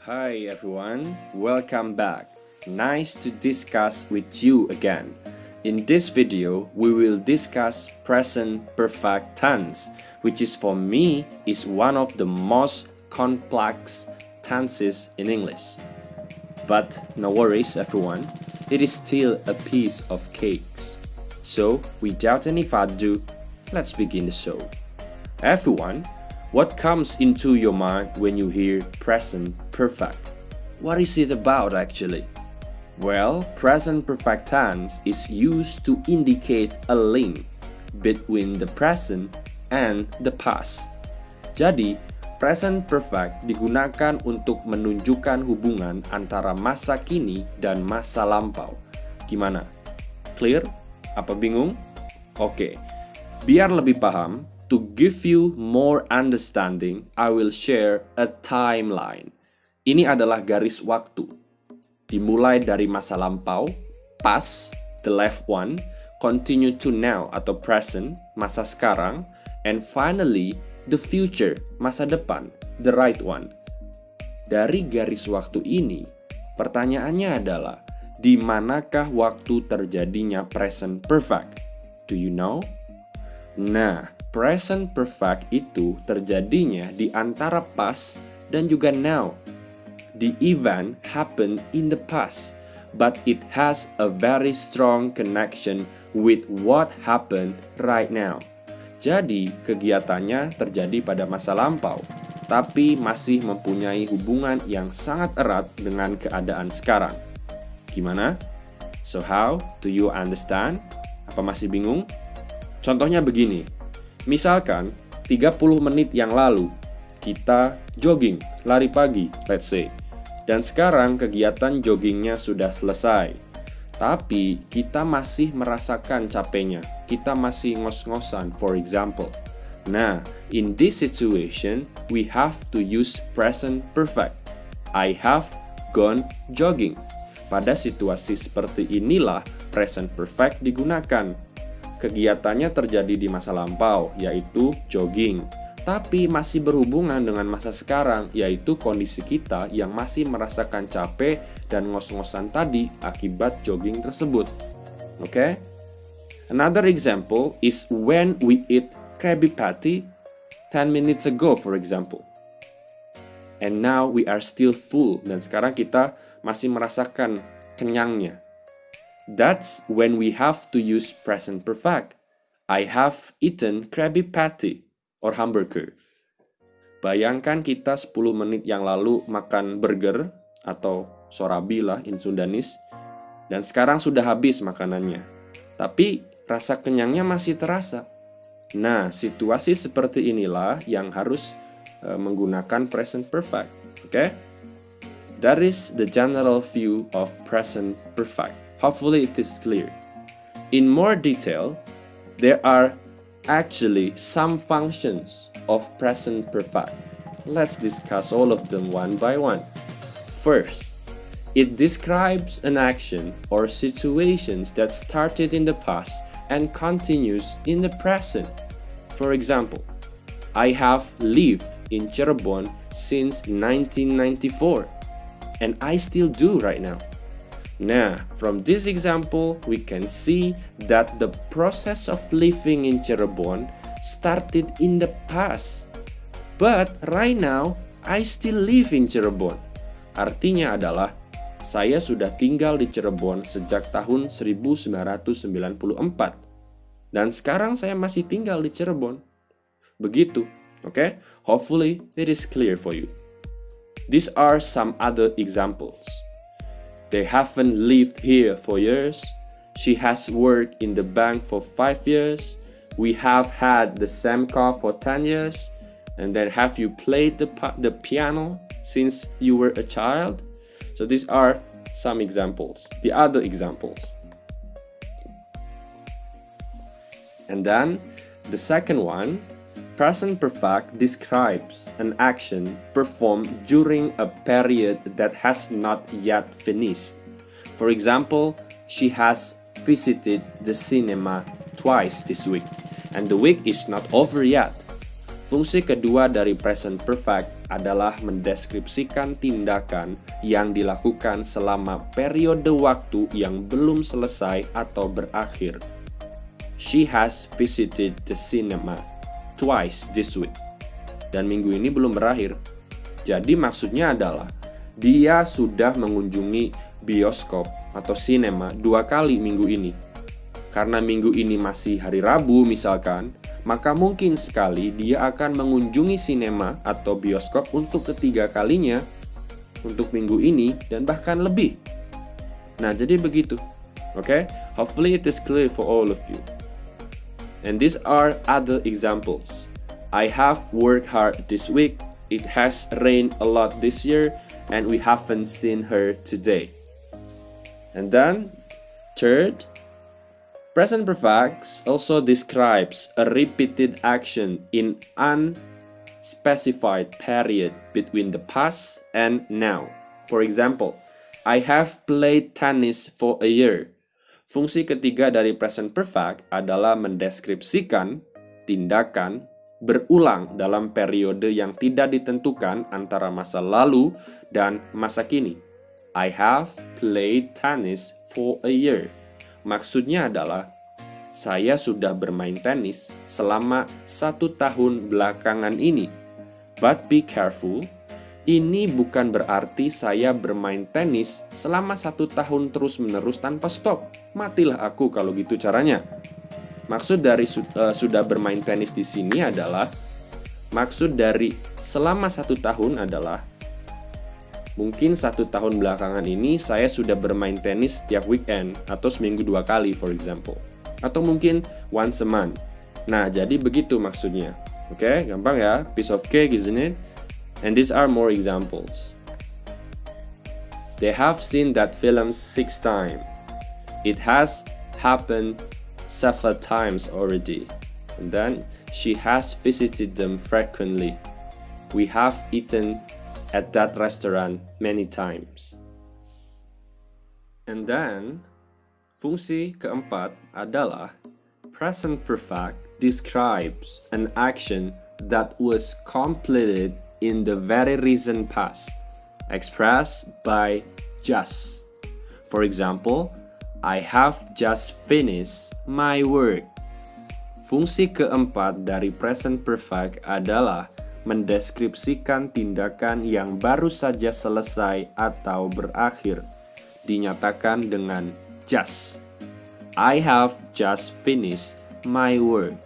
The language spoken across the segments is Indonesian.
Hi everyone, welcome back. Nice to discuss with you again. In this video, we will discuss present perfect tense, which is for me is one of the most complex tenses in English. But no worries everyone, it is still a piece of cakes. So without any further ado, let's begin the show. Everyone, what comes into your mind when you hear present perfect? What is it about actually? Well, present perfect tense is used to indicate a link between the present and the past. Jadi, present perfect digunakan untuk menunjukkan hubungan antara masa kini dan masa lampau. Gimana? Clear? Apa bingung? Oke, biar lebih paham, to give you more understanding, I will share a timeline. Ini adalah garis waktu. Dimulai dari masa lampau, past, the left one, continue to now atau present, masa sekarang, and finally, the future, masa depan, the right one. Dari garis waktu ini, pertanyaannya adalah, di manakah waktu terjadinya present perfect? Do you know? Nah, present perfect itu terjadinya di antara past dan juga now. The event happened in the past, but it has a very strong connection with what happened right now. Jadi, kegiatannya terjadi pada masa lampau, tapi masih mempunyai hubungan yang sangat erat dengan keadaan sekarang. Gimana? So how do you understand? Apa masih bingung? Contohnya begini. Misalkan 30 menit yang lalu kita jogging, lari pagi, let's say. Dan sekarang kegiatan joggingnya sudah selesai. Tapi kita masih merasakan capeknya. Kita masih ngos-ngosan, for example. Nah, in this situation, we have to use present perfect. I have gone jogging. Pada situasi seperti inilah present perfect digunakan. Kegiatannya terjadi di masa lampau, yaitu jogging. Tapi masih berhubungan dengan masa sekarang, yaitu kondisi kita yang masih merasakan capek dan ngos-ngosan tadi akibat jogging tersebut. Okay? Another example is when we eat Krabby Patty 10 minutes ago, for example. And now we are still full, dan sekarang kita masih merasakan kenyangnya. That's when we have to use present perfect. I have eaten Krabby Patty or hamburger. Bayangkan kita 10 menit yang lalu makan burger atau sorabi lah in Sundanis, dan sekarang sudah habis makanannya. Tapi rasa kenyangnya masih terasa. Nah, situasi seperti inilah yang harus menggunakan present perfect. Okay? That is the general view of present perfect. Hopefully it is clear. In more detail, there are actually some functions of present perfect. Let's discuss all of them one by one. First, it describes an action or situations that started in the past and continues in the present. For example, I have lived in Cirebon since 1994. And I still do right now. Nah, from this example, we can see that the process of living in Cirebon started in the past. But right now, I still live in Cirebon. Artinya adalah, saya sudah tinggal di Cirebon sejak tahun 1994. Dan sekarang saya masih tinggal di Cirebon. Begitu, okay? Hopefully, it is clear for you. These are some other examples. They haven't lived here for years. She has worked in the bank for 5 years. We have had the same car for 10 years. And then have you played the piano since you were a child? So these are some examples. The other examples. And then the second one. Present perfect describes an action performed during a period that has not yet finished. For example, she has visited the cinema twice this week, and the week is not over yet. Fungsi kedua dari present perfect adalah mendeskripsikan tindakan yang dilakukan selama periode waktu yang belum selesai atau berakhir. She has visited the cinema twice this week. Dan minggu ini belum berakhir. Jadi maksudnya adalah dia sudah mengunjungi bioskop atau sinema 2 kali minggu ini. Karena minggu ini masih hari Rabu misalkan, maka mungkin sekali dia akan mengunjungi sinema atau bioskop untuk ketiga kalinya untuk minggu ini dan bahkan lebih. Nah, jadi begitu. Okay? Hopefully it is clear for all of you. And these are other examples. I have worked hard this week. It has rained a lot this year and we haven't seen her today. And then, third, present perfect also describes a repeated action in unspecified period between the past and now. For example, I have played tennis for a year. Fungsi ketiga dari present perfect adalah mendeskripsikan tindakan berulang dalam periode yang tidak ditentukan antara masa lalu dan masa kini. I have played tennis for a year. Maksudnya adalah, saya sudah bermain tenis selama 1 tahun belakangan ini. But be careful, ini bukan berarti saya bermain tenis selama 1 tahun terus-menerus tanpa stop. Matilah aku kalau gitu caranya. Maksud dari sudah bermain tenis di sini adalah, maksud dari selama 1 tahun adalah, mungkin 1 tahun belakangan ini saya sudah bermain tenis setiap weekend atau seminggu 2 kali for example. Atau mungkin once a month. Nah, jadi begitu maksudnya. Oke, gampang ya? Piece of cake, isn't it? And these are more examples. They have seen that film 6 times. It has happened several times already. And then she has visited them frequently. We have eaten at that restaurant many times. And then, fungsi keempat adalah present perfect describes an action that was completed in the very recent past, expressed by just. For example, I have just finished my work. Fungsi keempat dari present perfect adalah mendeskripsikan tindakan yang baru saja selesai atau berakhir, dinyatakan dengan just. I have just finished my work.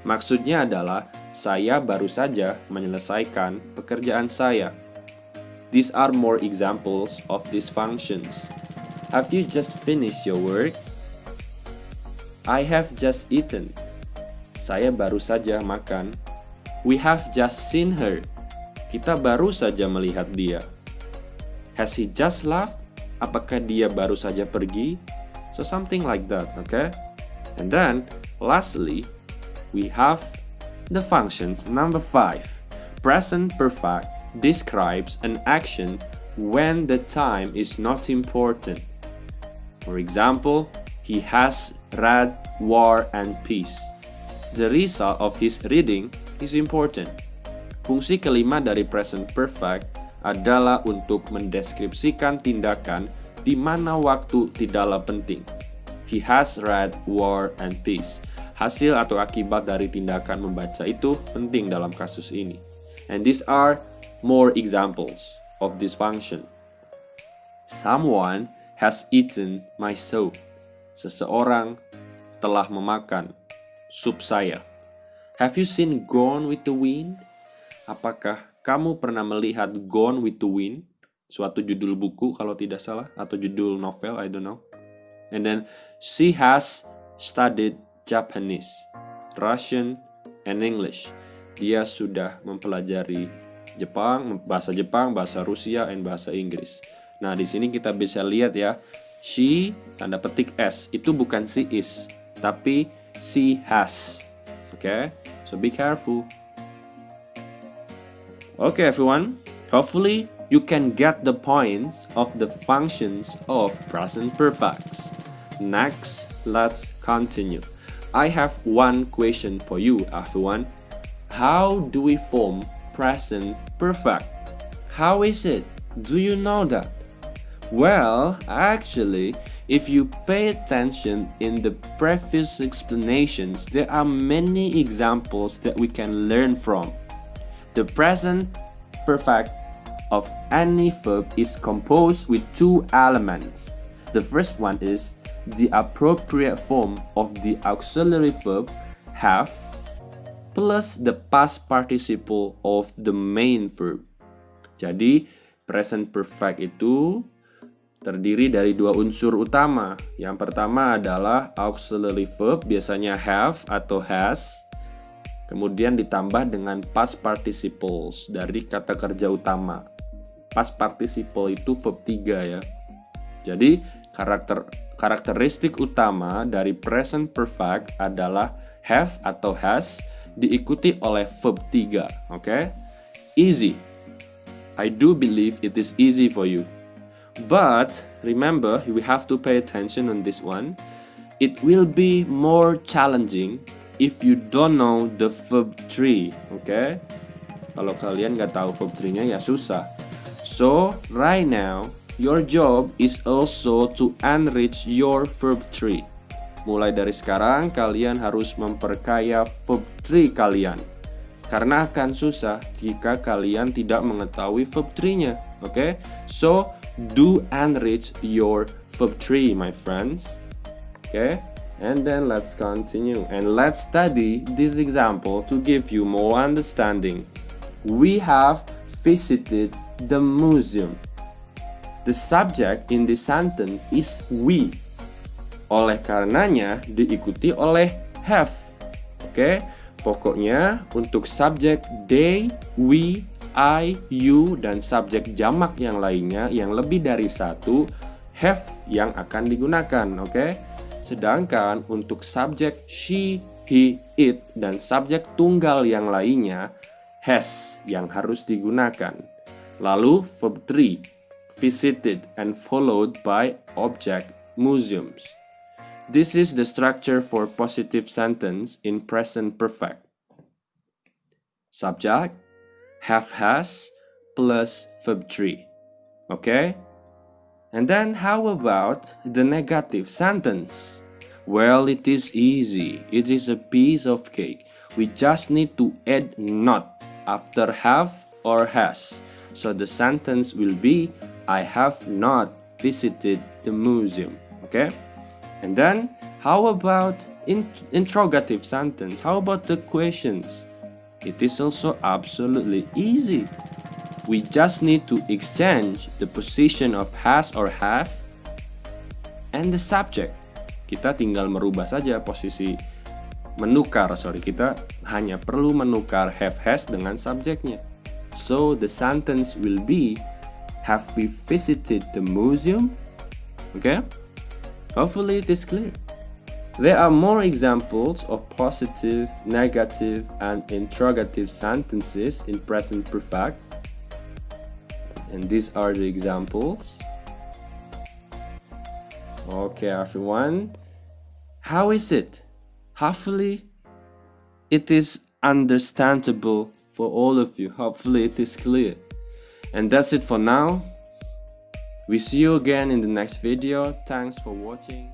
Maksudnya adalah, saya baru saja menyelesaikan pekerjaan saya. These are more examples of these functions. Have you just finished your work? I have just eaten. Saya baru saja makan. We have just seen her. Kita baru saja melihat dia. Has he just left? Apakah dia baru saja pergi? So something like that, okay? And then, lastly, we have the functions number 5. Present perfect describes an action when the time is not important. For example, he has read War and Peace. The result of his reading is important. Fungsi kelima dari present perfect adalah untuk mendeskripsikan tindakan di mana waktu tidaklah penting. He has read War and Peace. Hasil atau akibat dari tindakan membaca itu penting dalam kasus ini. And these are more examples of this function. Someone has eaten my soup. Seseorang telah memakan sup saya. Have you seen Gone with the Wind? Apakah kamu pernah melihat Gone with the Wind? Suatu judul buku kalau tidak salah, atau judul novel, I don't know. And then, she has studied Japanese, Russian, and English. Dia sudah mempelajari Jepang, bahasa Rusia, and bahasa Inggris. Nah, di sini kita bisa lihat ya, she, tanda petik S, itu bukan she is, tapi she has. Okay, so be careful. Okay, everyone. Hopefully, you can get the points of the functions of present perfects. Next, let's continue. I have one question for you, everyone. How do we form present perfect? How is it? Do you know that? Well, actually, if you pay attention in the previous explanations, there are many examples that we can learn from. The present perfect of any verb is composed with two elements. The first one is the appropriate form of the auxiliary verb have plus the past participle of the main verb. Jadi, present perfect itu terdiri dari dua unsur utama. Yang pertama adalah auxiliary verb, biasanya have atau has. Kemudian ditambah dengan past participles dari kata kerja utama. Past participle itu verb 3 ya. Jadi karakteristik utama dari present perfect adalah have atau has diikuti oleh verb 3. Okay? Easy. I do believe it is easy for you. But remember, we have to pay attention on this one. It will be more challenging if you don't know the verb 3, okay? Kalau kalian nggak tahu verb 3-nya ya susah. So, right now, your job is also to enrich your verb 3. Mulai dari sekarang, kalian harus memperkaya verb 3 kalian. Karena akan susah jika kalian tidak mengetahui verb 3-nya, okay? So, do enrich your verb 3, my friends. Okay, and then let's continue and let's study this example to give you more understanding. We have visited the museum. The subject in this sentence is we. Oleh karenanya diikuti oleh have. Okay, pokoknya untuk subjek they, we, I, you, dan subjek jamak yang lainnya yang lebih dari satu, have yang akan digunakan, oke? Sedangkan untuk subjek she, he, it, dan subjek tunggal yang lainnya, has yang harus digunakan. Lalu verb 3, visited and followed by object museums. This is the structure for positive sentence in present perfect. Subject, have has plus verb 3. Okay? And then how about the negative sentence? Well, it is easy. It is a piece of cake. We just need to add not after have or has. So the sentence will be I have not visited the museum. Okay? And then how about interrogative sentence? How about the questions? It is also absolutely easy. We just need to exchange the position of has or have and the subject. Kita tinggal merubah saja posisi kita hanya perlu menukar have has dengan subjeknya. So the sentence will be have we visited the museum? Okay? Hopefully it is clear. There are more examples of positive, negative, and interrogative sentences in present perfect. And these are the examples. Okay, everyone. How is it? Hopefully, it is understandable for all of you. Hopefully, it is clear. And that's it for now. We see you again in the next video. Thanks for watching.